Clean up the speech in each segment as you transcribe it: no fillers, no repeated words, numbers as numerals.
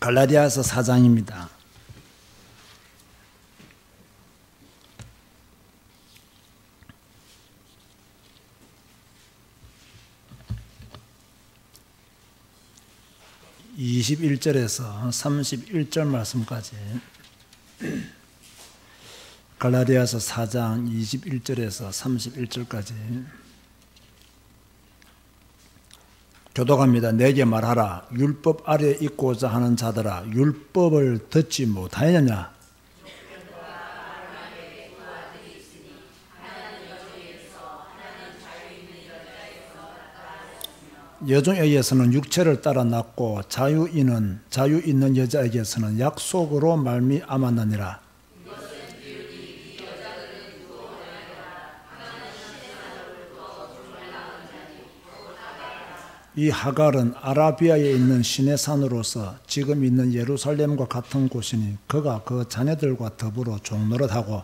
갈라디아서 4장입니다. (21절에서) (31절) 말씀까지. 갈라디아서 4장 21절에서 31절까지 교독합니다. 내게 말하라. 율법 아래 있고자 하는 자들아, 율법을 듣지 못하였느냐? 여종에게서는 육체를 따라 낳고 자유 있는 여자에게서는 약속으로 말미암았느니라. 이 하갈은 아라비아에 있는 시내 산으로서 지금 있는 예루살렘과 같은 곳이니 그가 그 자녀들과 더불어 종노릇하고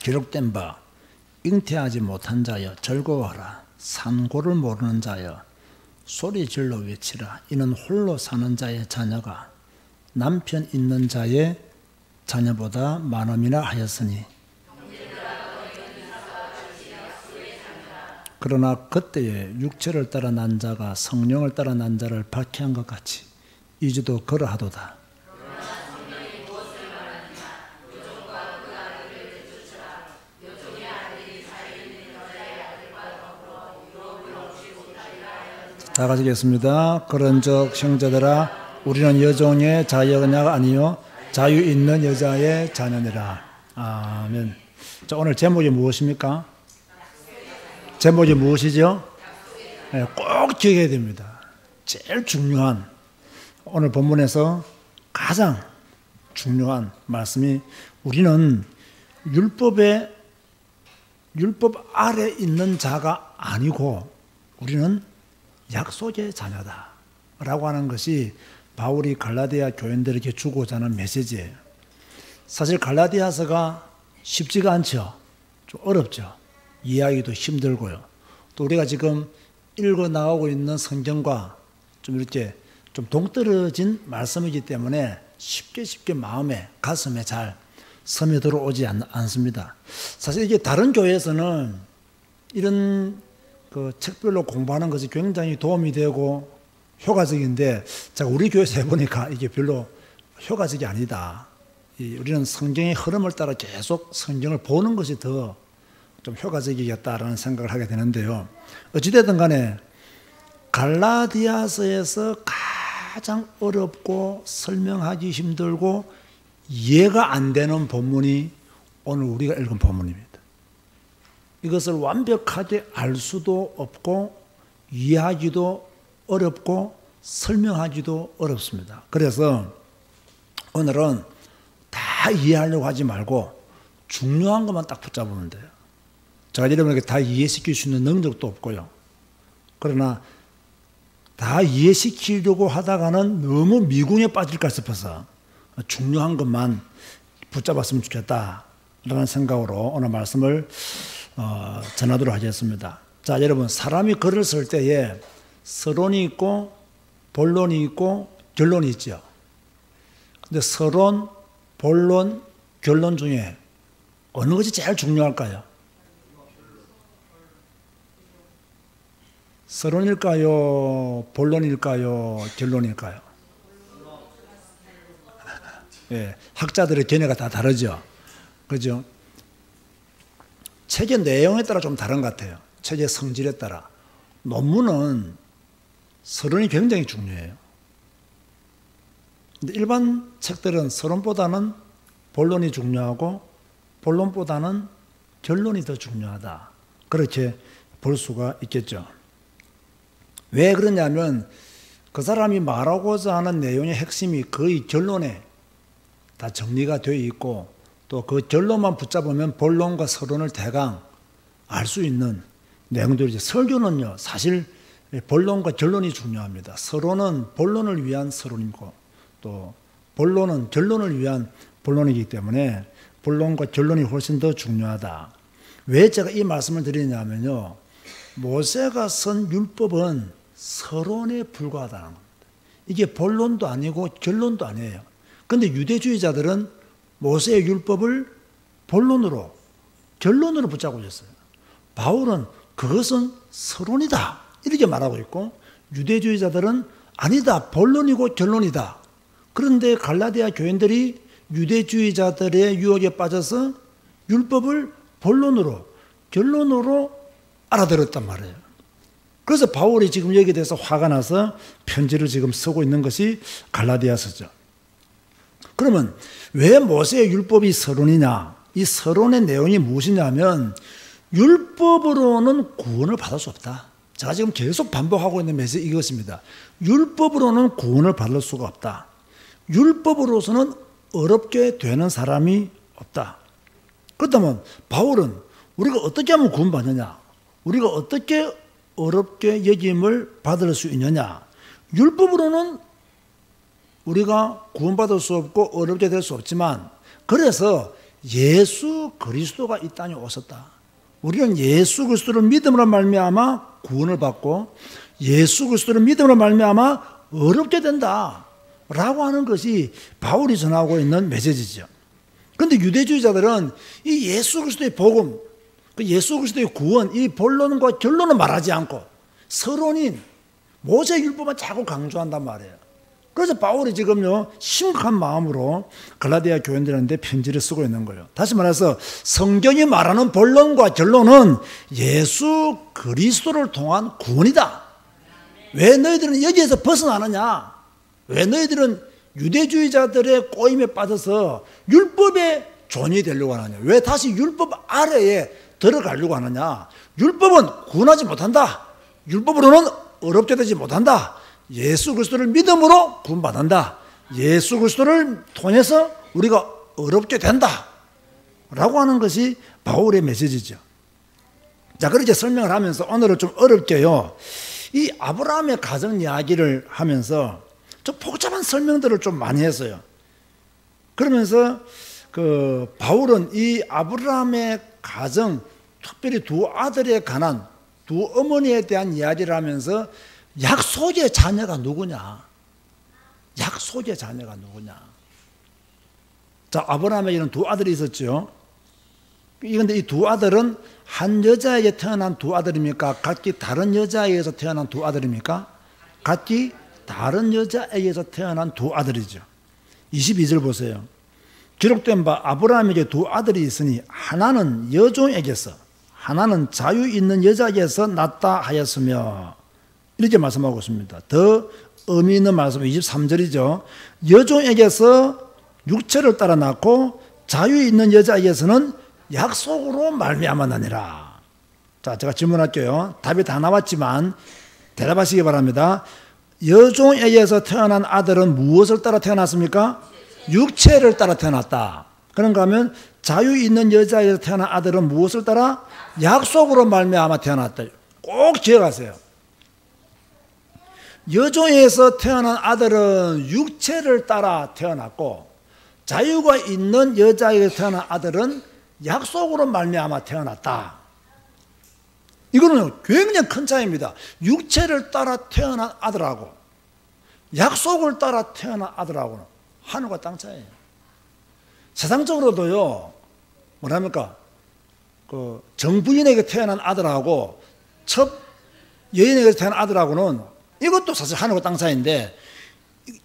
기록된 바 잉태하지 못한 자여 즐거워하라. 산고를 모르는 자여 소리질러 외치라. 이는 홀로 사는 자의 자녀가 남편 있는 자의 자녀보다 많음이나 하였으니 그러나 그때에 육체를 따라 난 자가 성령을 따라 난 자를 박해한 것 같이 이제도 그러하도다. 다 같이 읽겠습니다. 그런즉 형제들아, 우리는 여종의 자녀가 아니요 자유 있는 여자의 자녀니라. 아멘. 자, 오늘 제목이 무엇입니까? 제목이 무엇이죠? 네, 꼭 기억해야 됩니다. 제일 중요한, 오늘 본문에서 가장 중요한 말씀이 우리는 율법 아래 있는 자가 아니고 우리는 약속의 자녀다 라고 하는 것이 바울이 갈라디아 교인들에게 주고자 하는 메시지예요. 사실 갈라디아서가 쉽지가 않죠. 좀 어렵죠. 이해하기도 힘들고요. 또 우리가 지금 읽어 나가고 있는 성경과 좀 이렇게 좀 동떨어진 말씀이기 때문에 쉽게 마음에, 가슴에 잘 스며들어 오지 않습니다. 사실 이게 다른 교회에서는 이런 그 책별로 공부하는 것이 굉장히 도움이 되고 효과적인데, 제가 우리 교회에서 해보니까 이게 별로 효과적이 아니다. 우리는 성경의 흐름을 따라 계속 성경을 보는 것이 더 좀 효과적이겠다라는 생각을 하게 되는데요. 어찌됐든 간에 갈라디아서에서 가장 어렵고 설명하기 힘들고 이해가 안 되는 본문이 오늘 우리가 읽은 본문입니다. 이것을 완벽하게 알 수도 없고 이해하기도 어렵고 설명하기도 어렵습니다. 그래서 오늘은 다 이해하려고 하지 말고 중요한 것만 딱 붙잡으면 돼요. 제가 여러분에게 다 이해시킬 수 있는 능력도 없고요. 그러나 다 이해시키려고 하다가는 너무 미궁에 빠질까 싶어서 중요한 것만 붙잡았으면 좋겠다라는 생각으로 오늘 말씀을 전하도록 하겠습니다. 자, 여러분, 사람이 글을 쓸 때에 서론이 있고 본론이 있고 결론이 있죠. 근데 서론, 본론, 결론 중에 어느 것이 제일 중요할까요? 서론일까요? 본론일까요? 결론일까요? 예, 학자들의 견해가 다 다르죠. 그죠? 책의 내용에 따라 좀 다른 것 같아요. 책의 성질에 따라. 논문은 서론이 굉장히 중요해요. 근데 일반 책들은 서론보다는 본론이 중요하고 본론보다는 결론이 더 중요하다. 그렇게 볼 수가 있겠죠. 왜 그러냐면 그 사람이 말하고자 하는 내용의 핵심이 거의 결론에 다 정리가 되어 있고 또 그 결론만 붙잡으면 본론과 서론을 대강 알 수 있는 내용들이죠. 설교는요, 사실 본론과 결론이 중요합니다. 서론은 본론을 위한 서론이고 또 본론은 결론을 위한 본론이기 때문에 본론과 결론이 훨씬 더 중요하다. 왜 제가 이 말씀을 드리냐면요, 모세가 쓴 율법은 서론에 불과하다는 겁니다. 이게 본론도 아니고 결론도 아니에요. 그런데 유대주의자들은 모세의 율법을 본론으로, 결론으로 붙잡고 있었어요. 바울은 그것은 서론이다 이렇게 말하고 있고, 유대주의자들은 아니다, 본론이고 결론이다. 그런데 갈라디아 교인들이 유대주의자들의 유혹에 빠져서 율법을 본론으로, 결론으로 알아들었단 말이에요. 그래서 바울이 지금 여기에 대해서 화가 나서 편지를 지금 쓰고 있는 것이 갈라디아서죠. 그러면 왜 모세의 율법이 서론이냐? 이 서론의 내용이 무엇이냐면, 율법으로는 구원을 받을 수 없다. 제가 지금 계속 반복하고 있는 메시지 이것입니다. 율법으로는 구원을 받을 수가 없다. 율법으로서는 어렵게 되는 사람이 없다. 그렇다면 바울은 우리가 어떻게 하면 구원받느냐? 우리가 어떻게 어렵게 여김을 받을 수 있느냐? 율법으로는 우리가 구원받을 수 없고 어렵게 될 수 없지만, 그래서 예수 그리스도가 이 땅에 오셨다. 우리는 예수 그리스도를 믿음으로 말미암아 구원을 받고, 예수 그리스도를 믿음으로 말미암아 어렵게 된다 라고 하는 것이 바울이 전하고 있는 메시지죠. 그런데 유대주의자들은 이 예수 그리스도의 복음, 그 예수 그리스도의 구원, 이 본론과 결론을 말하지 않고 서론인 모세 율법만 자꾸 강조한단 말이에요. 그래서 바울이 지금요 심각한 마음으로 갈라디아 교인들한테 편지를 쓰고 있는 거예요. 다시 말해서 성경이 말하는 본론과 결론은 예수 그리스도를 통한 구원이다. 왜 너희들은 여기에서 벗어나느냐? 왜 너희들은 유대주의자들의 꼬임에 빠져서 율법의 존이 되려고 하느냐? 왜 다시 율법 아래에 들어가려고 하느냐? 율법은 구원하지 못한다. 율법으로는 어렵게 되지 못한다. 예수 그리스도를 믿음으로 구원받는다. 예수 그리스도를 통해서 우리가 어렵게 된다 라고 하는 것이 바울의 메시지죠. 자, 그렇게 설명을 하면서 오늘은 좀 어렵게요, 이 아브라함의 가정 이야기를 하면서 좀 복잡한 설명들을 좀 많이 했어요. 그러면서 그 바울은 이 아브라함의 가정, 특별히 두 아들에 관한, 두 어머니에 대한 이야기를 하면서 약속의 자녀가 누구냐? 약속의 자녀가 누구냐? 자, 아브라함에게는 두 아들이 있었죠. 그런데 이 두 아들은 한 여자에게 태어난 두 아들입니까? 각기 다른 여자에게서 태어난 두 아들입니까? 각기 다른 여자에게서 태어난 두 아들이죠. 22절 보세요. 기록된 바 아브라함에게 두 아들이 있으니 하나는 여종에게서, 하나는 자유 있는 여자에게서 낳다 하였으며, 이렇게 말씀하고 있습니다. 더 의미 있는 말씀은 23절이죠. 여종에게서 육체를 따라 낳고 자유 있는 여자에게서는 약속으로 말미암아 나니라. 자, 제가 질문할게요. 답이 다 나왔지만 대답하시기 바랍니다. 여종에게서 태어난 아들은 무엇을 따라 태어났습니까? 육체를 따라 태어났다. 그런가 하면 자유 있는 여자에게서 태어난 아들은 무엇을 따라? 약속으로 말미암아 태어났다. 꼭 기억하세요. 여종에서 태어난 아들은 육체를 따라 태어났고, 자유가 있는 여자에게서 태어난 아들은 약속으로 말미암아 태어났다. 이거는 굉장히 큰 차이입니다. 육체를 따라 태어난 아들하고 약속을 따라 태어난 아들하고는 하늘과 땅 차이예요. 세상적으로도요, 뭐랍니까? 그 정부인에게 태어난 아들하고 첫 여인에게 태어난 아들하고는 이것도 사실 하늘과 땅 차이인데,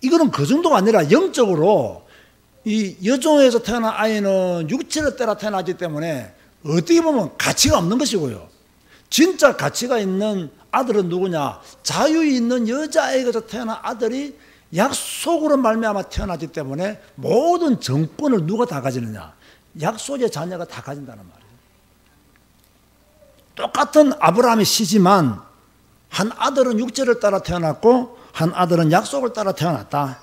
이거는 그 정도가 아니라 영적으로 이 여종에서 태어난 아이는 육체를 따라 태어나기 때문에 어떻게 보면 가치가 없는 것이고요. 진짜 가치가 있는 아들은 누구냐? 자유 있는 여자에게서 태어난 아들이 약속으로 말미암아 태어나기 때문에 모든 정권을 누가 다 가지느냐? 약속의 자녀가 다 가진다는 말이에요. 똑같은 아브라함의 시지만 한 아들은 육체를 따라 태어났고 한 아들은 약속을 따라 태어났다.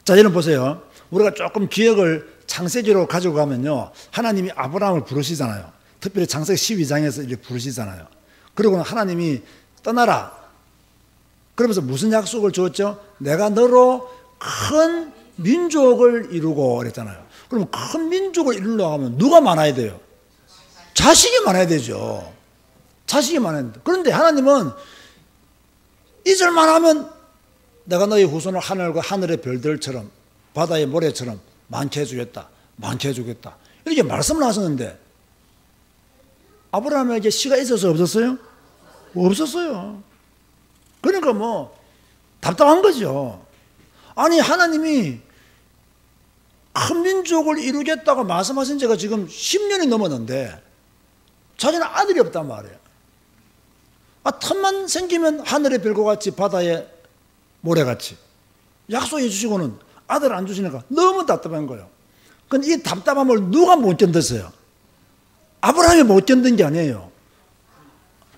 자, 여러분 보세요. 우리가 조금 기억을 창세기로 가지고 가면요, 하나님이 아브라함을 부르시잖아요. 특별히 창세기 12장에서 이렇게 부르시잖아요. 그리고 하나님이 떠나라. 그러면서 무슨 약속을 줬죠? 내가 너로 큰 민족을 이루고 그랬잖아요. 그럼 큰 민족을 이루려고 하면 누가 많아야 돼요? 자식이 많아야 되죠. 자식이 많아야 된다. 그런데 하나님은 잊을만 하면 내가 너희 후손을 하늘과 하늘의 별들처럼 바다의 모래처럼 많게 해주겠다. 많게 해주겠다. 이렇게 말씀을 하셨는데 아브라함에게 씨가 있어서 없었어요? 없었어요. 그러니까 뭐 답답한 거죠. 아니 하나님이 큰 민족을 이루겠다고 말씀하신 지가 지금 10년이 넘었는데 자기는 아들이 없단 말이에요. 틈만 생기면 하늘의 별과 같이 바다의 모래같이 약속해 주시고는 아들 안 주시니까 너무 답답한 거예요. 근데 이 답답함을 누가 못 견뎠어요? 아브라함이 못 견딘 게 아니에요.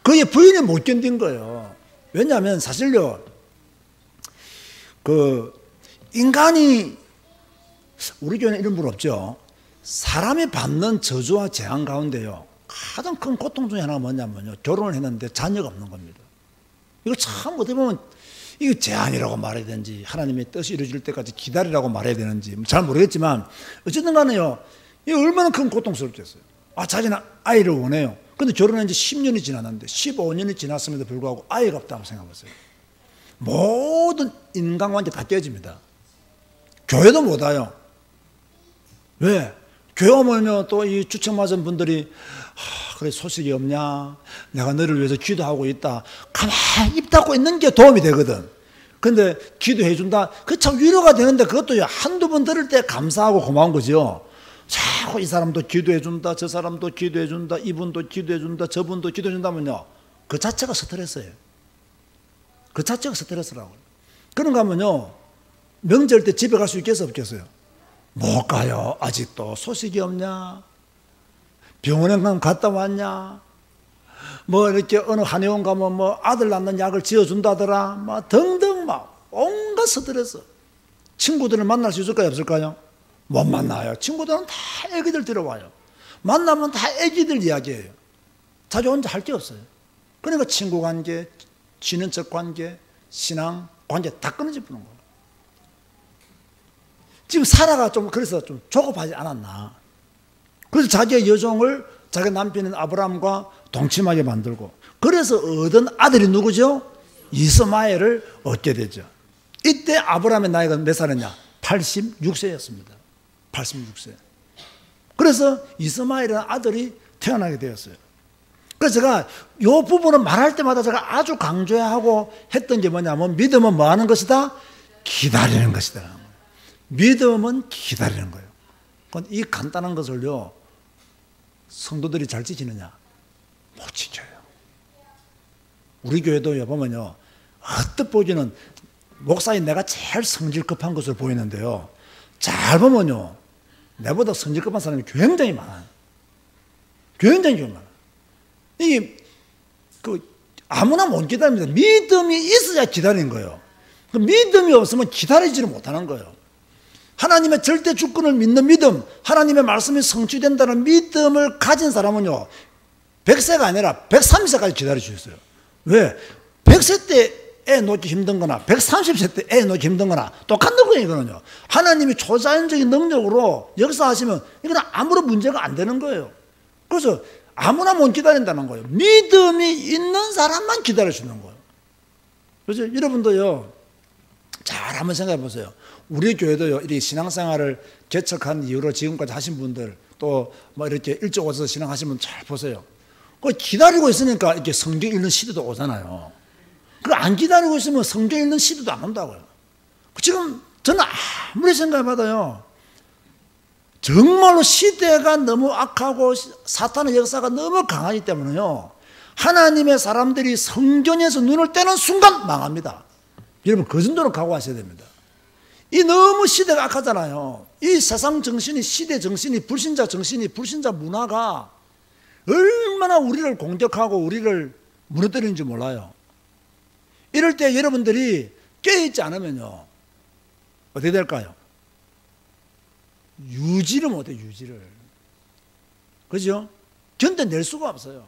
그의 부인이 못 견딘 거예요. 왜냐하면 사실요, 인간이, 우리 교회는 이런 분 없죠. 사람이 받는 저주와 재앙 가운데요, 가장 큰 고통 중에 하나가 뭐냐면요, 결혼을 했는데 자녀가 없는 겁니다. 이거 참 어떻게 보면 이거 재앙이라고 말해야 되는지 하나님의 뜻이 이루어질 때까지 기다리라고 말해야 되는지 잘 모르겠지만 어쨌든 간에요, 이게 얼마나 큰 고통스럽겠어요. 자기는 아이를 원해요. 근데 결혼한 지 10년이 지났는데 15년이 지났음에도 불구하고 아이가 없다고 생각해보세요. 모든 인간관계 다 깨집니다. 교회도 못 와요. 왜? 교회 오면요, 또 이 주책 맞은 분들이 그래 소식이 없냐, 내가 너를 위해서 기도하고 있다, 가만히 입 닫고 있는 게 도움이 되거든. 근데 기도해 준다, 그 참 위로가 되는데 그것도 한두 번 들을 때 감사하고 고마운 거죠. 자꾸 이 사람도 기도해 준다, 저 사람도 기도해 준다, 이분도 기도해 준다, 저분도 기도해 준다면요, 그 자체가 스트레스예요. 그 자체가 스트레스라고요. 그런가 하면요, 명절 때 집에 갈 수 있겠어요, 없겠어요? 못 가요. 아직도 소식이 없냐, 병원에 갔다 왔냐, 뭐 이렇게 어느 한의원 가면 뭐 아들 낳는 약을 지어준다더라, 막 등등 막 온갖 스트레스. 친구들을 만날 수 있을까요, 없을까요? 못 만나요. 친구들은 다 애기들 들어와요. 만나면 다 애기들 이야기예요. 자기 혼자 할 게 없어요. 그러니까 친구 관계, 친인척 관계, 신앙 관계 다 끊어져 버리는 거예요. 지금 사라가 좀 그래서 좀 조급하지 않았나. 그래서 자기의 여종을 자기 남편인 아브라함과 동침하게 만들고, 그래서 얻은 아들이 누구죠? 이스마엘을 얻게 되죠. 이때 아브라함의 나이가 몇 살이냐? 86세였습니다. 86세. 그래서 이스마엘이라는 아들이 태어나게 되었어요. 그래서 제가 이 부분을 말할 때마다 제가 아주 강조하고 했던 게 뭐냐면, 믿음은 뭐 하는 것이다? 기다리는 것이다. 믿음은 기다리는 거예요. 이 간단한 것을요, 성도들이 잘 지키느냐? 못 지켜요. 우리 교회도 보면요, 헛뜻 보기는 목사인 내가 제일 성질 급한 것으로 보이는데요, 잘 보면요, 내보다 성질 급한 사람이 굉장히 많아요. 굉장히 많아요. 이게 아무나 못 기다립니다. 믿음이 있어야 기다리는 거예요. 믿음이 없으면 기다리지를 못하는 거예요. 하나님의 절대 주권을 믿는 믿음, 하나님의 말씀이 성취된다는 믿음을 가진 사람은요, 100세가 아니라 130세까지 기다릴 수 있어요. 왜? 100세 때 애 놓기 힘든 거나 130세 때 애 놓기 힘든 거나 똑같은 거예요. 이거는요, 하나님이 초자연적인 능력으로 역사하시면 이거는 아무런 문제가 안 되는 거예요. 그래서 아무나 못 기다린다는 거예요. 믿음이 있는 사람만 기다릴 수 있는 거예요. 그래서 여러분도요, 잘 한번 생각해 보세요. 우리 교회도요, 이렇게 신앙생활을 개척한 이후로 지금까지 하신 분들, 또 뭐 이렇게 일찍 오셔서 신앙하시면 잘 보세요. 기다리고 있으니까 이렇게 성경 읽는 시대도 오잖아요. 안 기다리고 있으면 성경 읽는 시대도 안 온다고요. 지금 저는 아무리 생각해봐도요, 정말로 시대가 너무 악하고 사탄의 역사가 너무 강하기 때문에요, 하나님의 사람들이 성경에서 눈을 떼는 순간 망합니다. 여러분, 그 정도로 각오하셔야 됩니다. 이 너무 시대가 악하잖아요. 이 세상 정신이, 시대 정신이, 불신자 정신이, 불신자 문화가 얼마나 우리를 공격하고 우리를 무너뜨리는지 몰라요. 이럴 때 여러분들이 깨어있지 않으면요, 어떻게 될까요? 유지를 못해요, 유지를. 그죠? 견뎌낼 수가 없어요.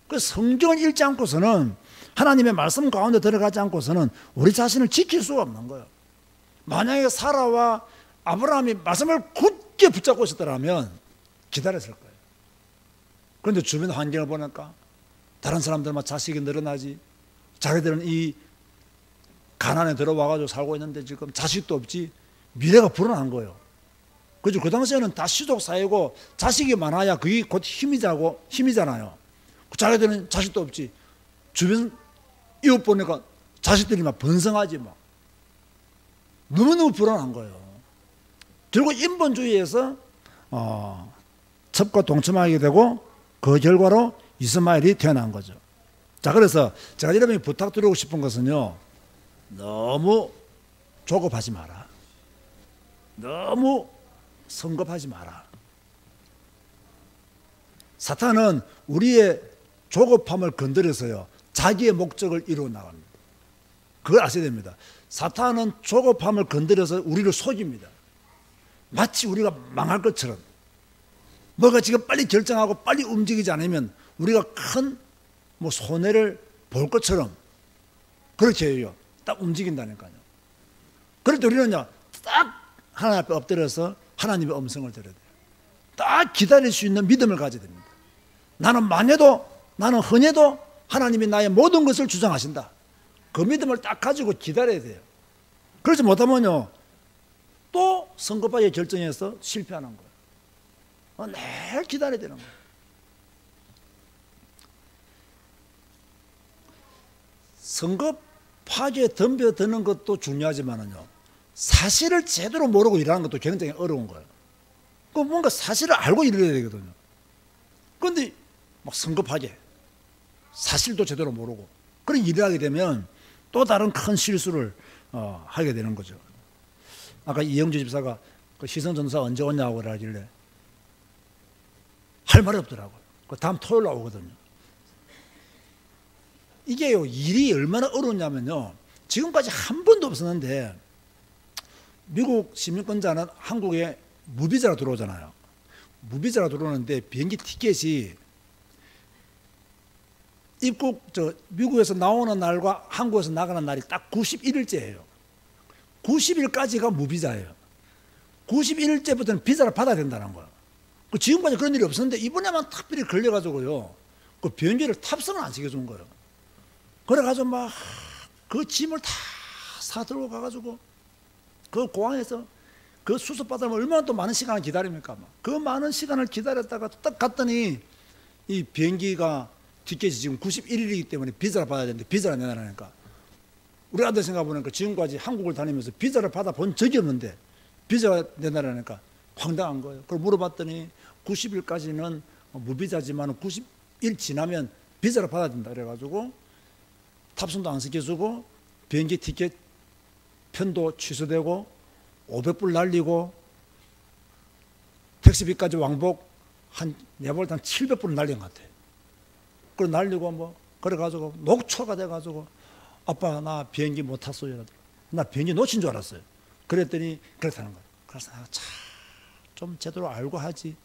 그래서 성경을 읽지 않고서는, 하나님의 말씀 가운데 들어가지 않고서는 우리 자신을 지킬 수가 없는 거예요. 만약에 사라와 아브라함이 말씀을 굳게 붙잡고 있었더라면 기다렸을 거예요. 그런데 주변 환경을 보니까 다른 사람들만 자식이 늘어나지, 자기들은 이 가난에 들어와가지고 살고 있는데 지금 자식도 없지. 미래가 불안한 거예요. 그죠? 그 당시에는 다 시족 사회고 자식이 많아야 그게 곧 힘이잖아요. 자기들은 자식도 없지. 주변 이웃 보니까 자식들이 막 번성하지 막. 너무너무 불안한 거예요. 결국 인본주의에서 첩과 동침하게 되고 그 결과로 이스마엘이 태어난 거죠. 자, 그래서 제가 여러분이 부탁드리고 싶은 것은요, 너무 조급하지 마라. 너무 성급하지 마라. 사탄은 우리의 조급함을 건드려서요, 자기의 목적을 이루어 나갑니다. 그걸 아셔야 됩니다. 사탄은 조급함을 건드려서 우리를 속입니다. 마치 우리가 망할 것처럼, 뭐가 지금 빨리 결정하고 빨리 움직이지 않으면 우리가 큰 손해를 볼 것처럼 그렇게 해요. 딱 움직인다니까요. 그럴 때 우리는요, 딱 하나님 앞에 엎드려서 하나님의 음성을 들어야 돼요. 딱 기다릴 수 있는 믿음을 가져야 됩니다. 나는 만해도, 나는 흔해도 하나님이 나의 모든 것을 주장하신다. 그 믿음을 딱 가지고 기다려야 돼요. 그렇지 못하면요, 또 성급하게 결정해서 실패하는 거예요. 늘 기다려야 되는 거예요. 성급하게 덤벼드는 것도 중요하지만은요, 사실을 제대로 모르고 일하는 것도 굉장히 어려운 거예요. 그 뭔가 사실을 알고 일해야 되거든요. 그런데 막 성급하게 사실도 제대로 모르고 그런 일을 하게 되면 또 다른 큰 실수를 하게 되는 거죠. 아까 이영주 집사가 그 시성전도사 언제 오냐고 그러길래 할 말이 없더라고요. 그 다음 토요일 날 오거든요. 이게요, 일이 얼마나 어려우냐면요, 지금까지 한 번도 없었는데 미국 시민권자는 한국에 무비자로 들어오잖아요. 무비자로 들어오는데 비행기 티켓이 미국에서 나오는 날과 한국에서 나가는 날이 딱 91일째예요. 90일까지가 무비자예요. 91일째부터는 비자를 받아야 된다는 거예요. 지금까지 그런 일이 없었는데 이번에만 특별히 걸려가지고요, 그 비행기를 탑승을 안 시켜준 거예요. 그래가지고 막 그 짐을 다 사들고 가가지고 그 공항에서 그 수속받으면 얼마나 또 많은 시간을 기다립니까? 그 많은 시간을 기다렸다가 딱 갔더니 이 비행기가 티켓이 지금 91일이기 때문에 비자를 받아야 되는데 비자를 내놔라니까. 우리 아들 생각해보니까 지금까지 한국을 다니면서 비자를 받아본 적이 없는데 비자가 내놔라니까 황당한 거예요. 그걸 물어봤더니 90일까지는 무비자지만 90일 지나면 비자를 받아야 된다 그래가지고 탑승도 안 시켜주고 비행기 티켓 편도 취소되고 500불 날리고 택시비까지 왕복 내가 볼 때 한 700불 날린 것 같아요. 그걸 날리고 그래가지고 녹초가 돼가지고 아빠 나 비행기 못 탔어요. 나 비행기 놓친 줄 알았어요. 그랬더니 그렇다는 거예요. 그래서 좀 제대로 알고 하지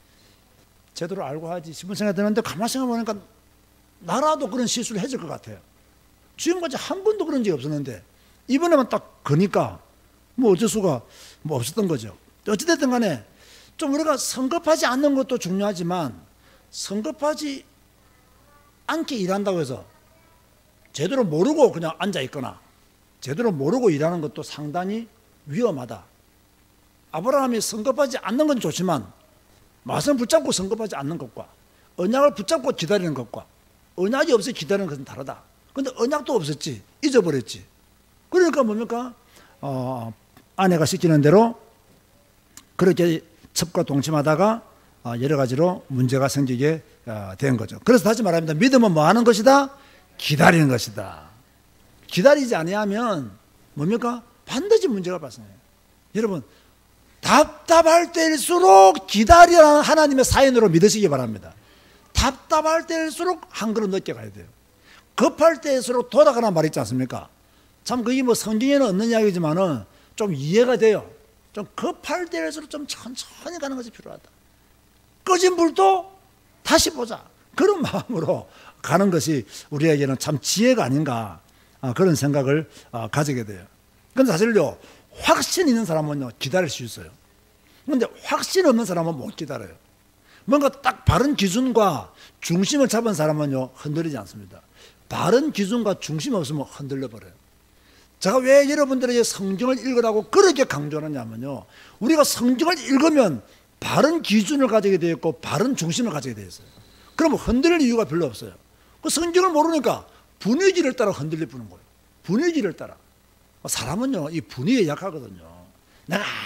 싶은 생각이 드는데 가만히 생각해보니까 나라도 그런 실수를 해줄 것 같아요. 지금까지 한 번도 그런 적이 없었는데 이번에만 딱 거니까 어쩔 수가 없었던 거죠. 어찌됐든 간에 좀 우리가 성급하지 않는 것도 중요하지만 성급하지 않게 일한다고 해서 제대로 모르고 그냥 앉아있거나 제대로 모르고 일하는 것도 상당히 위험하다. 아브라함이 성급하지 않는 건 좋지만 말씀 붙잡고 성급하지 않는 것과 언약을 붙잡고 기다리는 것과 언약이 없이 기다리는 것은 다르다. 근데 언약도 없었지. 잊어버렸지. 그러니까 뭡니까? 아내가 시키는 대로 그렇게 첩과 동침하다가 여러 가지로 문제가 생기게 된 거죠. 그래서 다시 말합니다. 믿음은 뭐 하는 것이다? 기다리는 것이다. 기다리지 아니하면 뭡니까? 반드시 문제가 발생해요. 여러분, 답답할 때일수록 기다리라는 하나님의 사인으로 믿으시기 바랍니다. 답답할 때일수록 한 걸음 늦게 가야 돼요. 급할 때일수록 돌아가라는 말 있지 않습니까? 참 그게 성경에는 없는 이야기지만은 좀 이해가 돼요. 좀 급할 때일수록 좀 천천히 가는 것이 필요하다. 꺼진 불도 다시 보자. 그런 마음으로 가는 것이 우리에게는 참 지혜가 아닌가, 그런 생각을 가지게 돼요. 그런데 사실요, 확신 있는 사람은요 기다릴 수 있어요. 그런데 확신 없는 사람은 못 기다려요. 뭔가 딱 바른 기준과 중심을 잡은 사람은요 흔들리지 않습니다. 바른 기준과 중심이 없으면 흔들려 버려요. 제가 왜 여러분들에게 성경을 읽으라고 그렇게 강조하느냐면요, 우리가 성경을 읽으면 바른 기준을 가지게 되어 있고 바른 중심을 가지게 되어 있어요. 그러면 흔들릴 이유가 별로 없어요. 그 성경을 모르니까 분위기를 따라 흔들릴 뿐인 거예요. 분위기를 따라. 사람은요, 이 분위기에 약하거든요.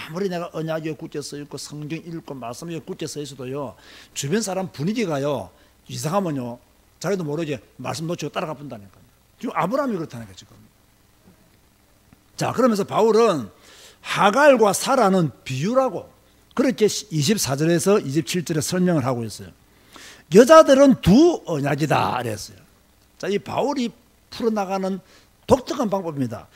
아무리 내가 언약에 굳게 써 있고 성경 읽고 말씀 위에 굳게 써 있어도요, 주변 사람 분위기가요 이상하면요 자기도 모르게 말씀 놓치고 따라가 본다니까요. 지금 아브라함이 그렇다니까 지금. 자, 그러면서 바울은 하갈과 사라는 비유라고 그렇게 24절에서 27절에 설명을 하고 있어요. 여자들은 두 언약이다 그랬어요. 자, 이 바울이 풀어나가는 독특한 방법입니다.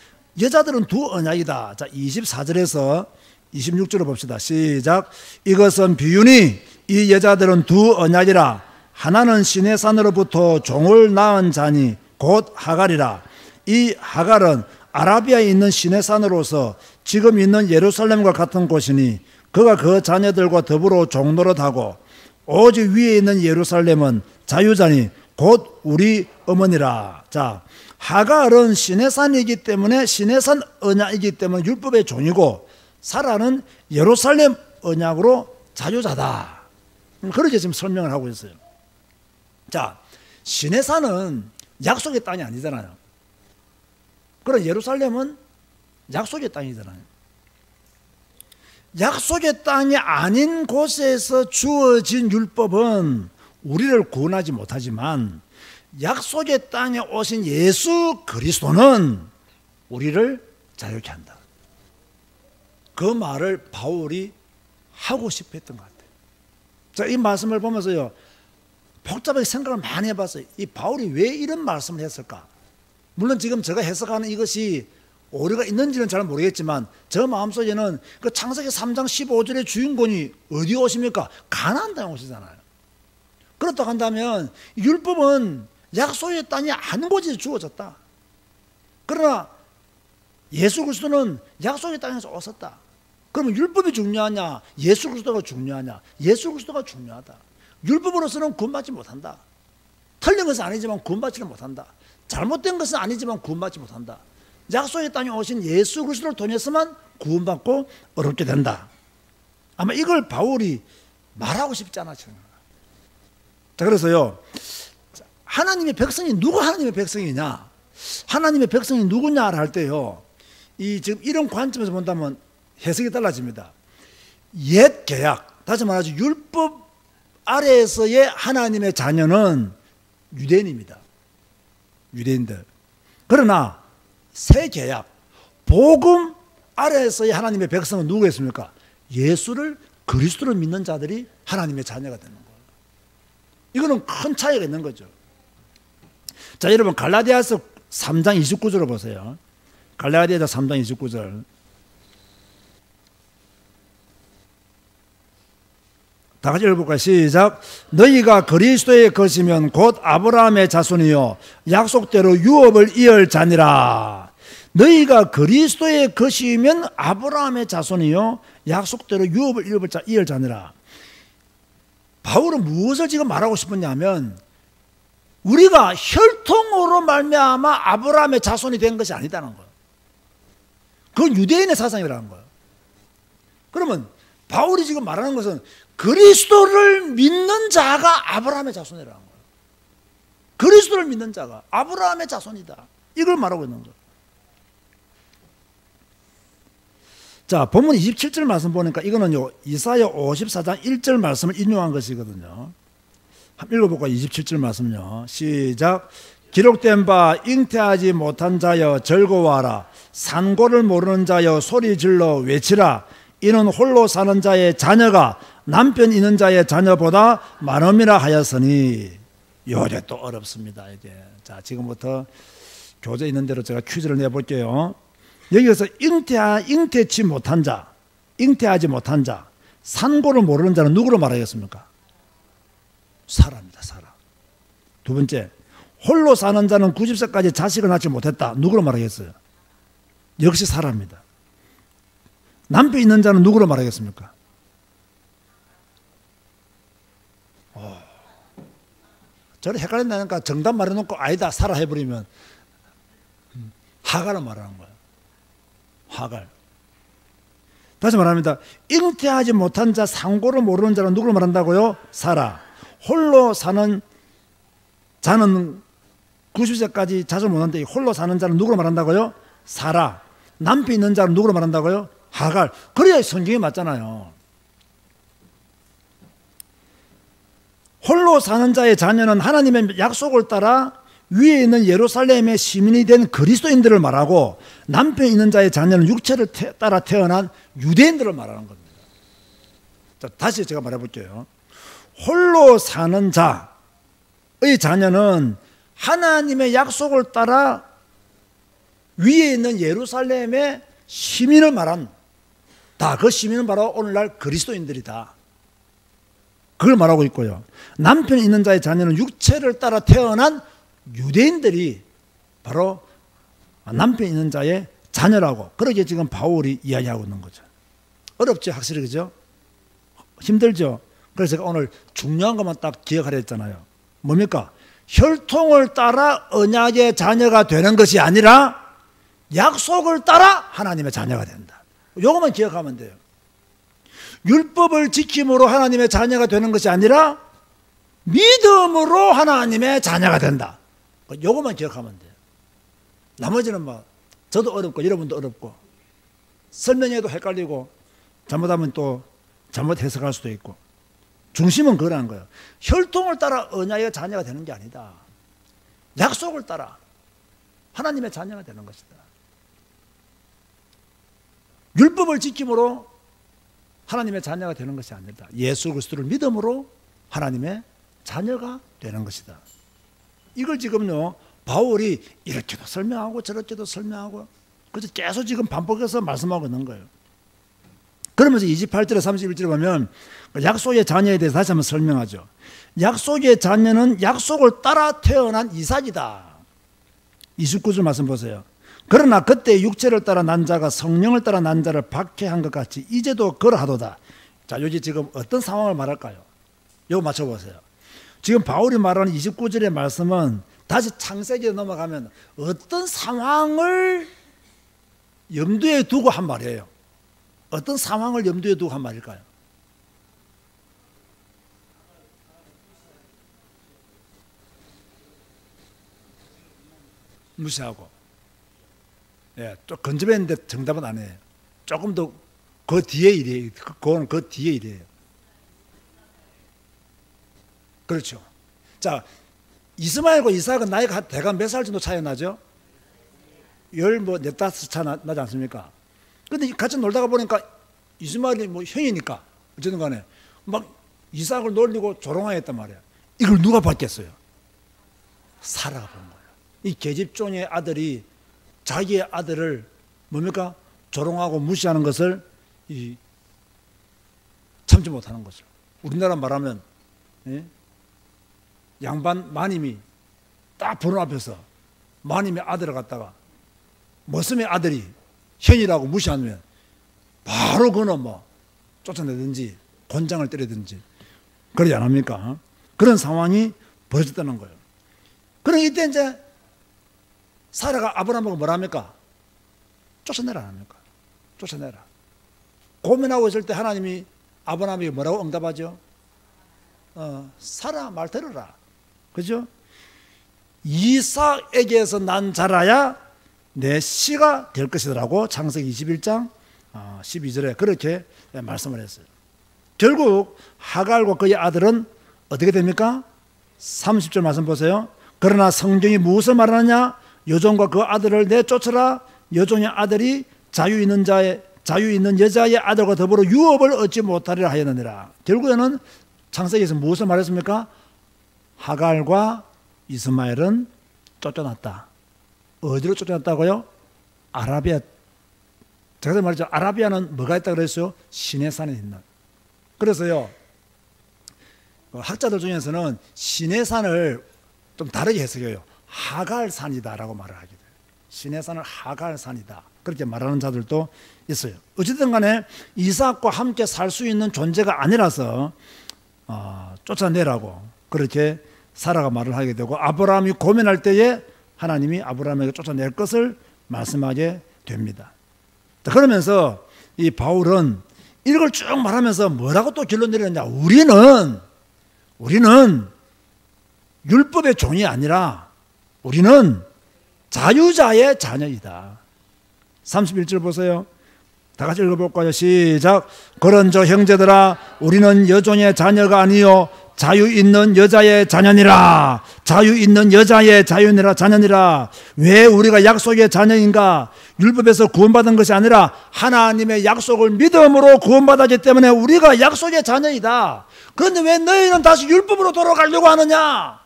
여자들은 두 언약이다. 자, 24절에서 26절을 봅시다. 시작. 이것은 비유니 이 여자들은 두 언약이라. 하나는 시내산으로부터 종을 낳은 자니 곧 하갈이라. 이 하갈은 아라비아에 있는 시내산으로서 지금 있는 예루살렘과 같은 곳이니 그가 그 자녀들과 더불어 종노릇하고 오직 위에 있는 예루살렘은 자유자니 곧 우리 어머니라. 자, 하갈은 시내산이기 때문에 시내산 언약이기 때문에 율법의 종이고 사라는 예루살렘 언약으로 자유자다. 그렇게 지금 설명을 하고 있어요. 자, 시내산은 약속의 땅이 아니잖아요. 그럼 예루살렘은 약속의 땅이잖아요. 약속의 땅이 아닌 곳에서 주어진 율법은 우리를 구원하지 못하지만 약속의 땅에 오신 예수 그리스도는 우리를 자유케 한다. 그 말을 바울이 하고 싶어 했던 것 같아요. 자, 이 말씀을 보면서요, 복잡하게 생각을 많이 해봤어요. 이 바울이 왜 이런 말씀을 했을까? 물론 지금 제가 해석하는 이것이 오류가 있는지는 잘 모르겠지만 저 마음속에는 그 창세기 3장 15절의 주인공이 어디 오십니까? 가나안 땅에 오시잖아요. 그렇다고 한다면 율법은 약속의 땅이 아닌 곳에서 주어졌다. 그러나 예수 그리스도는 약속의 땅에서 오셨다. 그러면 율법이 중요하냐? 예수 그리스도가 중요하냐? 예수 그리스도가 중요하다. 율법으로서는 구원받지 못한다. 틀린 것은 아니지만 구원받지는 못한다. 잘못된 것은 아니지만 구원받지 못한다. 약속의 땅에 오신 예수 그리스도를 통해서만 구원받고 어렵게 된다. 아마 이걸 바울이 말하고 싶지 않았죠. 자, 그래서요, 하나님의 백성이 누구 하나님의 백성이냐? 하나님의 백성이 누구냐를 할 때요, 지금 이런 관점에서 본다면 해석이 달라집니다. 옛 계약, 다시 말하죠, 율법 아래에서의 하나님의 자녀는 유대인입니다. 유대인들. 그러나 새 계약, 복음 아래에서의 하나님의 백성은 누구겠습니까? 예수를 그리스도를 믿는 자들이 하나님의 자녀가 되는 거예요. 이거는 큰 차이가 있는 거죠. 자, 여러분 갈라디아서 3장 29절을 보세요. 갈라디아서 3장 29절. 다 같이 읽어볼까요? 시작. 너희가 그리스도의 것이면 곧 아브라함의 자손이요 약속대로 유업을 이을 자니라. 너희가 그리스도의 것이면 아브라함의 자손이요 약속대로 유업을 이을 자니라. 바울은 무엇을 지금 말하고 싶었냐면 우리가 혈통으로 말미암아 아브라함의 자손이 된 것이 아니다는 거예요. 그건 유대인의 사상이라는 거예요. 그러면 바울이 지금 말하는 것은 그리스도를 믿는 자가 아브라함의 자손이라는 거예요. 그리스도를 믿는 자가 아브라함의 자손이다. 이걸 말하고 있는 거예요. 자, 본문 27절 말씀 보니까 이거는요, 이사야 54장 1절 말씀을 인용한 것이거든요. 한번 읽어볼까요? 27절 말씀요. 시작. 기록된 바 잉태하지 못한 자여 즐거워하라. 산고를 모르는 자여 소리 질러 외치라. 이는 홀로 사는 자의 자녀가 남편 있는 자의 자녀보다 많음이라 하였으니. 요게 또 어렵습니다. 이게. 자, 지금부터 교재 있는 대로 제가 퀴즈를 내볼게요. 여기서 잉태치 못한 자, 잉태하지 못한 자, 산고를 모르는 자는 누구로 말하겠습니까? 사라입니다. 사라. 두 번째, 홀로 사는 자는 90세까지 자식을 낳지 못했다. 누구로 말하겠어요? 역시 사라입니다. 남편 있는 자는 누구로 말하겠습니까? 저를 헷갈린다니까 정답 말해놓고 아니다 사라 해버리면 하갈을 말하는 거예요. 하갈. 다시 말합니다. 잉태하지 못한 자, 상고를 모르는 자는 누구를 말한다고요? 사라. 홀로 사는 자는 90세까지 자주 못하는데 홀로 사는 자는 누구로 말한다고요? 사라. 남편 있는 자는 누구로 말한다고요? 하갈. 그래야 성경이 맞잖아요. 홀로 사는 자의 자녀는 하나님의 약속을 따라 위에 있는 예루살렘의 시민이 된 그리스도인들을 말하고, 남편 있는 자의 자녀는 육체를 따라 태어난 유대인들을 말하는 겁니다. 자, 다시 제가 말해볼게요. 홀로 사는 자의 자녀는 하나님의 약속을 따라 위에 있는 예루살렘의 시민을 말한, 그 시민은 바로 오늘날 그리스도인들이다. 그걸 말하고 있고요. 남편 있는 자의 자녀는 육체를 따라 태어난 유대인들이 바로 남편 있는 자의 자녀라고, 그렇게 지금 바울이 이야기하고 있는 거죠. 어렵죠, 확실히. 그죠? 힘들죠. 그래서 제가 오늘 중요한 것만 딱 기억하려 했잖아요. 뭡니까? 혈통을 따라 언약의 자녀가 되는 것이 아니라 약속을 따라 하나님의 자녀가 된다. 이것만 기억하면 돼요. 율법을 지킴으로 하나님의 자녀가 되는 것이 아니라 믿음으로 하나님의 자녀가 된다. 이것만 기억하면 돼요. 나머지는 저도 어렵고 여러분도 어렵고 설명해도 헷갈리고 잘못하면 또 잘못 해석할 수도 있고, 중심은 그거라는 거예요. 혈통을 따라 언약의 자녀가 되는 게 아니다. 약속을 따라 하나님의 자녀가 되는 것이다. 율법을 지킴으로 하나님의 자녀가 되는 것이 아니다. 예수 그리스도를 믿음으로 하나님의 자녀가 되는 것이다. 이걸 지금요 바울이 이렇게도 설명하고 저렇게도 설명하고, 그래서 계속 지금 반복해서 말씀하고 있는 거예요. 그러면서 28절에 31절에 보면 약속의 자녀에 대해서 다시 한번 설명하죠. 약속의 자녀는 약속을 따라 태어난 이삭이다. 29절 말씀 보세요. 그러나 그때 육체를 따라 난 자가 성령을 따라 난 자를 박해한 것 같이 이제도 그러하도다. 자, 여기 지금 어떤 상황을 말할까요? 이거 맞춰보세요. 지금 바울이 말하는 29절의 말씀은 다시 창세기에 넘어가면 어떤 상황을 염두에 두고 한 말이에요. 어떤 상황을 염두에 두고 한 말일까요? 무시하고. 예, 좀 건져봤는데 정답은 아니에요. 조금 더 그 뒤에 일이에요. 그거는 그 뒤에 일이에요. 그렇죠. 자, 이스마엘과 이삭은 나이가 대략 몇 살 정도 차이 나죠? 15차 나지 않습니까? 근데 같이 놀다가 보니까 이스마엘이 형이니까 어쨌든 간에 막 이삭을 놀리고 조롱하였단 말이야. 이걸 누가 봤겠어요? 사라가 본 거예요. 이 계집종의 아들이 자기의 아들을 뭡니까? 조롱하고 무시하는 것을 참지 못하는 거죠. 우리나라 말하면 양반 마님이 딱 보는 앞에서 마님의 아들을 갖다가 머슴의 아들이 형이라고 무시하면 바로 그는 쫓아내든지 곤장을 때리든지 그러지 않습니까? 그런 상황이 벌어졌다는 거예요. 그럼 이때 이제 사라가 아브라함하고 뭐라 합니까? 쫓아내라 합니까? 쫓아내라. 고민하고 있을 때 하나님이 아브라함에게 뭐라고 응답하죠? 사라 말 들어라. 그죠? 이삭에게서 난 자라야 내 씨가 될 것이라고 창세기 21장 12절에 그렇게 말씀을 했어요. 결국 하갈과 그의 아들은 어떻게 됩니까? 30절 말씀 보세요. 그러나 성경이 무엇을 말하느냐? 여종과 그 아들을 내쫓으라. 여종의 아들이 자유 있는 여자의 아들과 더불어 유업을 얻지 못하리라 하였느니라. 결국에는 창세기에서 무엇을 말했습니까? 하갈과 이스마엘은 쫓겨났다. 어디로 쫓겨났다고요? 아라비아. 제가 말했죠. 아라비아는 뭐가 있다고 그랬어요? 시내산에 있는. 그래서요, 학자들 중에서는 시내산을 좀 다르게 해석해요. 하갈산이다라고 말을 하게 돼요. 시내산을 하갈산이다. 그렇게 말하는 자들도 있어요. 어쨌든 간에 이삭과 함께 살 수 있는 존재가 아니라서 쫓아내라고 그렇게 사라가 말을 하게 되고, 아브라함이 고민할 때에 하나님이 아브라함에게 쫓아낼 것을 말씀하게 됩니다. 자, 그러면서 이 바울은 이걸 쭉 말하면서 뭐라고 또 결론 내렸냐? 우리는 율법의 종이 아니라 우리는 자유자의 자녀이다. 31절 보세요. 다 같이 읽어볼까요? 시작. 그런저 형제들아, 우리는 여종의 자녀가 아니요 자유 있는 여자의 자녀니라. 자유 있는 여자의 자녀니라. 왜 우리가 약속의 자녀인가? 율법에서 구원받은 것이 아니라 하나님의 약속을 믿음으로 구원받았기 때문에 우리가 약속의 자녀이다. 그런데 왜 너희는 다시 율법으로 돌아가려고 하느냐?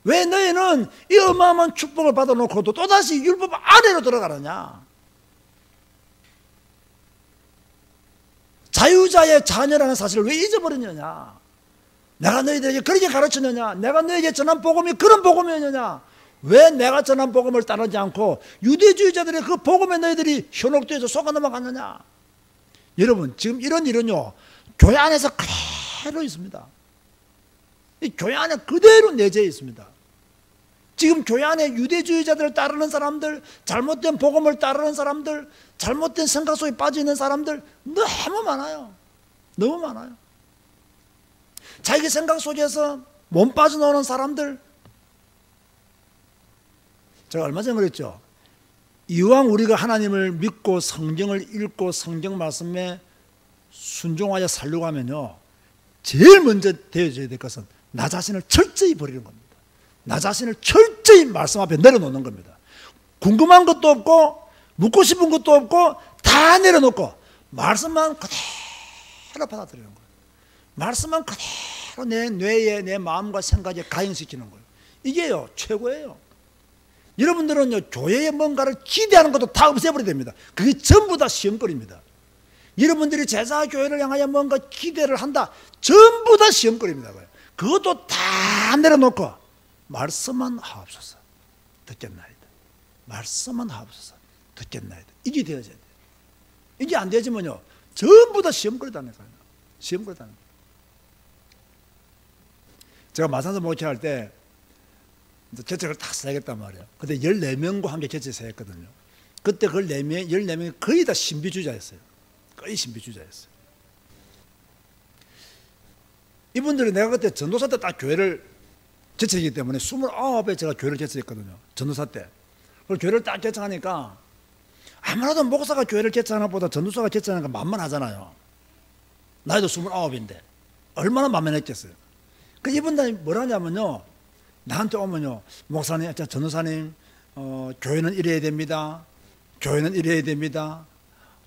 왜 너희는 이 어마어마한 축복을 받아놓고도 또다시 율법 아래로 들어가느냐? 자유자의 자녀라는 사실을 왜 잊어버렸느냐? 내가 너희들에게 그렇게 가르쳤느냐? 내가 너희에게 전한 복음이 그런 복음이었느냐? 왜 내가 전한 복음을 따르지 않고 유대주의자들의 그 복음에 너희들이 현혹되어서 속아 넘어갔느냐? 여러분, 지금 이런 일은요, 교회 안에서 그대로 있습니다. 이 교회 안에 그대로 내재해 있습니다. 지금 교회 안에 유대주의자들을 따르는 사람들, 잘못된 복음을 따르는 사람들, 잘못된 생각 속에 빠져 있는 사람들 너무 많아요. 너무 많아요. 자기 생각 속에서 몸 빠져나오는 사람들. 제가 얼마 전에 그랬죠. 이왕 우리가 하나님을 믿고 성경을 읽고 성경 말씀에 순종하여 살려고 하면요, 제일 먼저 되어져야 될 것은 나 자신을 철저히 버리는 겁니다. 나 자신을 철저히 말씀 앞에 내려놓는 겁니다. 궁금한 것도 없고 묻고 싶은 것도 없고 다 내려놓고 말씀만 그대로 받아들이는 거예요. 말씀만 그대로 내 뇌에 내 마음과 생각에 가행시키는 거예요. 이게요 최고예요. 여러분들은요 교회에 뭔가를 기대하는 것도 다 없애버려야 됩니다. 그게 전부 다 시험거리입니다. 여러분들이 제자 교회를 향하여 뭔가 기대를 한다, 전부 다 시험거리입니다. 그것도 다 내려놓고 말씀만 하옵소서 듣겠나이다. 말씀만 하옵소서 듣겠나이다. 이게 되어져야 돼요. 이게 안 되지만요 전부 다 시험거리다니까요. 시험거리다니까요. 제가 마산서 목회할 때 개척을 다 써야겠단 말이에요. 근데 14명과 함께 개척해서 했거든요. 그때 그 14명이 거의 다 신비주의자였어요. 거의 신비주의자였어요. 이분들이 내가 그때 전도사 때 딱 교회를 개척했기 때문에 29에 제가 교회를 개척했거든요. 전도사 때. 그리고 교회를 딱 개척하니까 아무래도 목사가 교회를 개척하는 것보다 전도사가 개척하는 건 만만하잖아요. 나이도 29인데 얼마나 만만했겠어요. 그 이분들이 뭐라 하냐면요, 나한테 오면요, 목사님, 전도사님, 교회는 이래야 됩니다. 교회는 이래야 됩니다.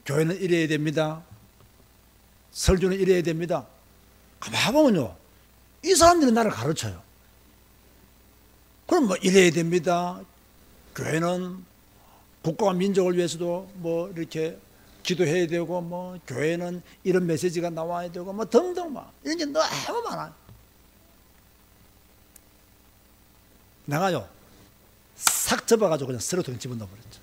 교회는 이래야 됩니다. 설교는 이래야 됩니다. 가만히 보면요, 이 사람들이 나를 가르쳐요. 그럼 뭐 이래야 됩니다. 교회는 국가와 민족을 위해서도 뭐 이렇게 기도해야 되고, 뭐 교회는 이런 메시지가 나와야 되고, 뭐 등등 막 이런 게 너무 많아요. 내가요 싹 접어가지고 그냥 쓰러통에 집어넣어버렸죠.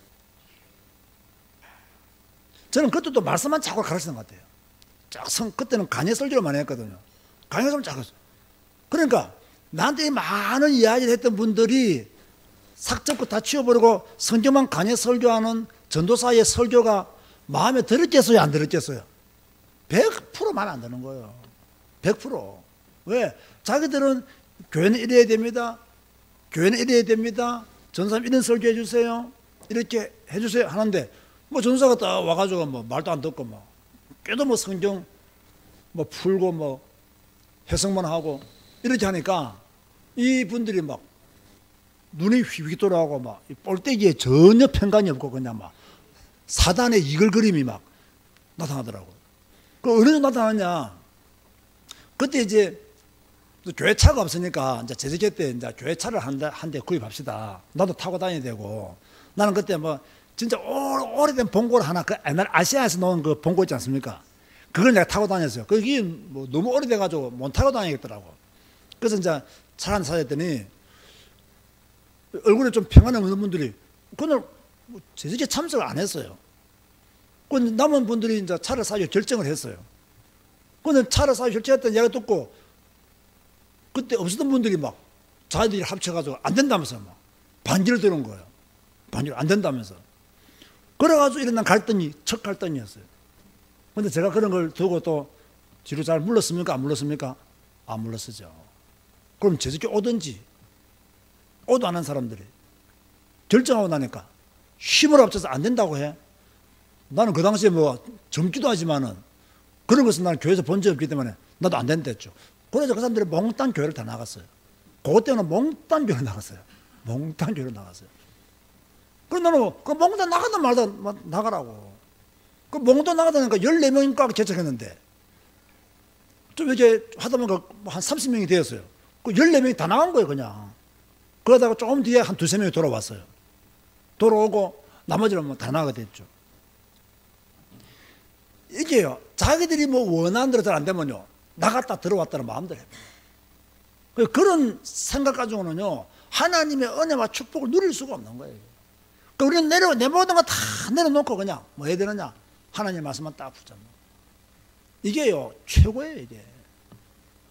저는 그때도 말씀만 자꾸 가르치는 것 같아요. 그때는 강의 설교를 많이 했거든요. 강의 설교를 자꾸 했어요. 그러니까 나한테 많은 이야기를 했던 분들이 싹 접고 다 치워버리고 성경만 강의 설교하는 전도사의 설교가 마음에 들었겠어요, 안 들었겠어요? 100% 마음에 안 드는 거예요. 100%. 왜? 자기들은 교회는 이래야 됩니다. 교회는 이래야 됩니다. 전사님 이런 설교해 주세요. 이렇게 해주세요 하는데, 뭐 전사가 딱 와가지고 뭐 말도 안 듣고 뭐 꽤도 뭐 성경 뭐 풀고 뭐 해석만 하고 이렇게 하니까 이 분들이 막 눈이 휘휘 돌아가고 막 볼때기에 전혀 편간이 없고 그냥 막 사단의 이글거림이 막 나타나더라고요. 그 어느 정도 나타나냐? 그때 이제 교회 차가 없으니까 이제 재직회 때 이제 교회 차를 한 대 구입합시다. 나도 타고 다녀야 되고. 나는 그때 뭐 진짜 오래된 봉고를 하나, 그 옛날 아시아에서 놓은 그 봉고 있지 않습니까? 그걸 내가 타고 다녔어요. 그게 뭐 너무 오래돼가지고 못 타고 다니겠더라고. 그래서 이제 차를 사줬더니 얼굴에 좀 평안이 없는 분들이 그날 뭐 재직회 참석을 안 했어요. 그 남은 분들이 이제 차를 사기로 결정을 했어요. 근데 차를 사기로 결정했다는 이야기 듣고 그때 없었던 분들이 막 자기들이 합쳐가지고 안 된다면서 막 반기를 드는 거예요. 반기를 안 된다면서. 그래가지고 일어난 갈등이 첫 갈등이었어요. 근데 제가 그런 걸 두고 또 뒤로 잘 물렀습니까? 안 물렀습니까? 안 물렀었죠. 그럼 제주께 오든지 오도 안 한 사람들이 결정하고 나니까 힘을 합쳐서 안 된다고 해. 나는 그 당시에 뭐 젊기도 하지만은 그런 것은 나는 교회에서 본 적이 없기 때문에 나도 안 된다 했죠. 그래서 그 사람들이 몽땅 교회를 다 나갔어요. 그것 때문에 몽땅 교회를 나갔어요. 몽땅 교회를 나갔어요. 그럼 나는 그 몽땅 나가다 말다 나가라고. 그 몽땅 나가다니까 14명인가 개척했는데 좀 이렇게 하다 보니까 한 30명이 되었어요. 그 14명이 다 나간 거예요, 그냥. 그러다가 조금 뒤에 한 두세 명이 돌아왔어요. 돌아오고 나머지는 뭐 다 나가게 됐죠. 이게요, 자기들이 뭐 원하는 대로 잘 안 되면요, 나갔다 들어왔다는 마음대로 해요. 그런 생각 가지고는요, 하나님의 은혜와 축복을 누릴 수가 없는 거예요. 그러니까 우리는 내 모든 거 다 내려놓고 그냥 뭐 해야 되느냐? 하나님 말씀만 딱 붙잡는. 이게요, 최고예요, 이게.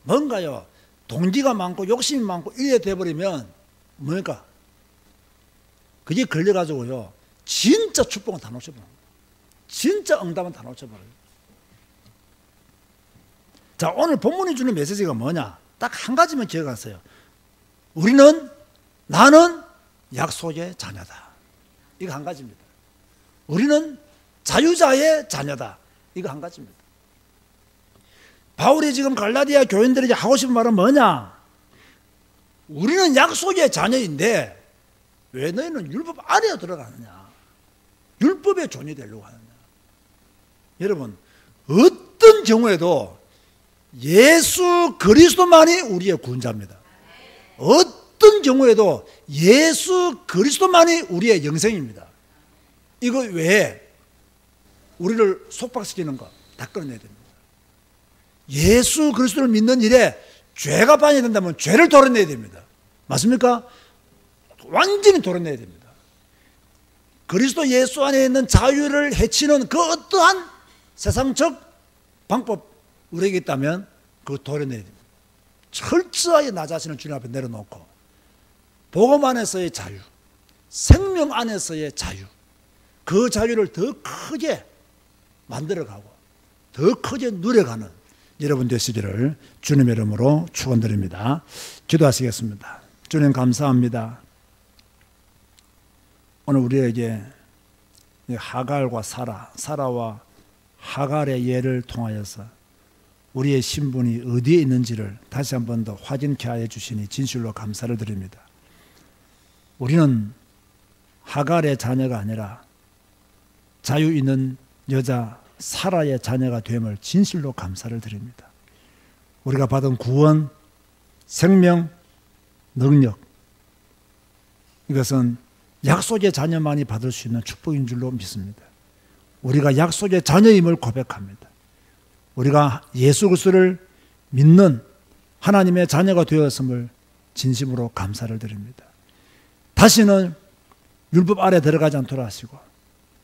뭔가요, 동기가 많고 욕심이 많고 이래 돼버리면 뭐니까? 그게 걸려가지고요, 진짜 축복은 다 놓쳐버려요. 진짜 응답은 다 놓쳐버려요. 자, 오늘 본문이 주는 메시지가 뭐냐? 딱 한 가지만 기억하세요. 나는 약속의 자녀다. 이거 한 가지입니다. 우리는 자유자의 자녀다. 이거 한 가지입니다. 바울이 지금 갈라디아 교인들에게 하고 싶은 말은 뭐냐? 우리는 약속의 자녀인데 왜 너희는 율법 아래에 들어가느냐? 율법의 종이 되려고 하느냐? 여러분, 어떤 경우에도 예수 그리스도만이 우리의 구원자입니다. 어떤 경우에도 예수 그리스도만이 우리의 영생입니다. 이거 외에 우리를 속박시키는 거 다 끊어내야 됩니다. 예수 그리스도를 믿는 일에 죄가 반이 된다면 죄를 도려내야 됩니다. 맞습니까? 완전히 도려내야 됩니다. 그리스도 예수 안에 있는 자유를 해치는 그 어떠한 세상적 방법 우리에게 있다면 그거 도려내야 됩니다. 철저하게 나 자신을 주님 앞에 내려놓고 복음 안에서의 자유, 생명 안에서의 자유, 그 자유를 더 크게 만들어가고 더 크게 누려가는 여러분 되시기를 주님의 이름으로 축원드립니다. 기도하시겠습니다. 주님 감사합니다. 오늘 우리에게 하갈과 사라와 하갈의 예를 통하여서 우리의 신분이 어디에 있는지를 다시 한 번 더 확인케 하여 주시니 진실로 감사를 드립니다. 우리는 하갈의 자녀가 아니라 자유 있는 여자 사라의 자녀가 됨을 진실로 감사를 드립니다. 우리가 받은 구원, 생명, 능력, 이것은 약속의 자녀만이 받을 수 있는 축복인 줄로 믿습니다. 우리가 약속의 자녀임을 고백합니다. 우리가 예수 그리스도를 믿는 하나님의 자녀가 되었음을 진심으로 감사를 드립니다. 다시는 율법 아래 들어가지 않도록 하시고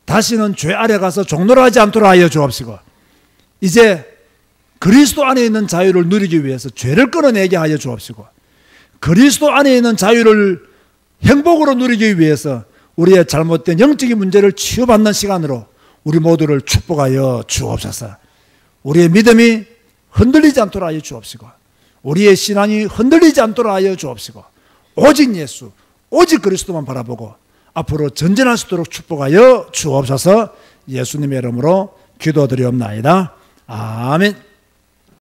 다시는 죄 아래 가서 종노하지 않도록 하여 주옵시고 이제 그리스도 안에 있는 자유를 누리기 위해서 죄를 끊어내게 하여 주옵시고 그리스도 안에 있는 자유를 행복으로 누리기 위해서 우리의 잘못된 영적인 문제를 치유받는 시간으로 우리 모두를 축복하여 주옵소서. 우리의 믿음이 흔들리지 않도록 하여 주옵시고 우리의 신앙이 흔들리지 않도록 하여 주옵시고 오직 예수, 오직 그리스도만 바라보고 앞으로 전진할 수 있도록 축복하여 주옵소서. 예수님의 이름으로 기도드리옵나이다. 아멘.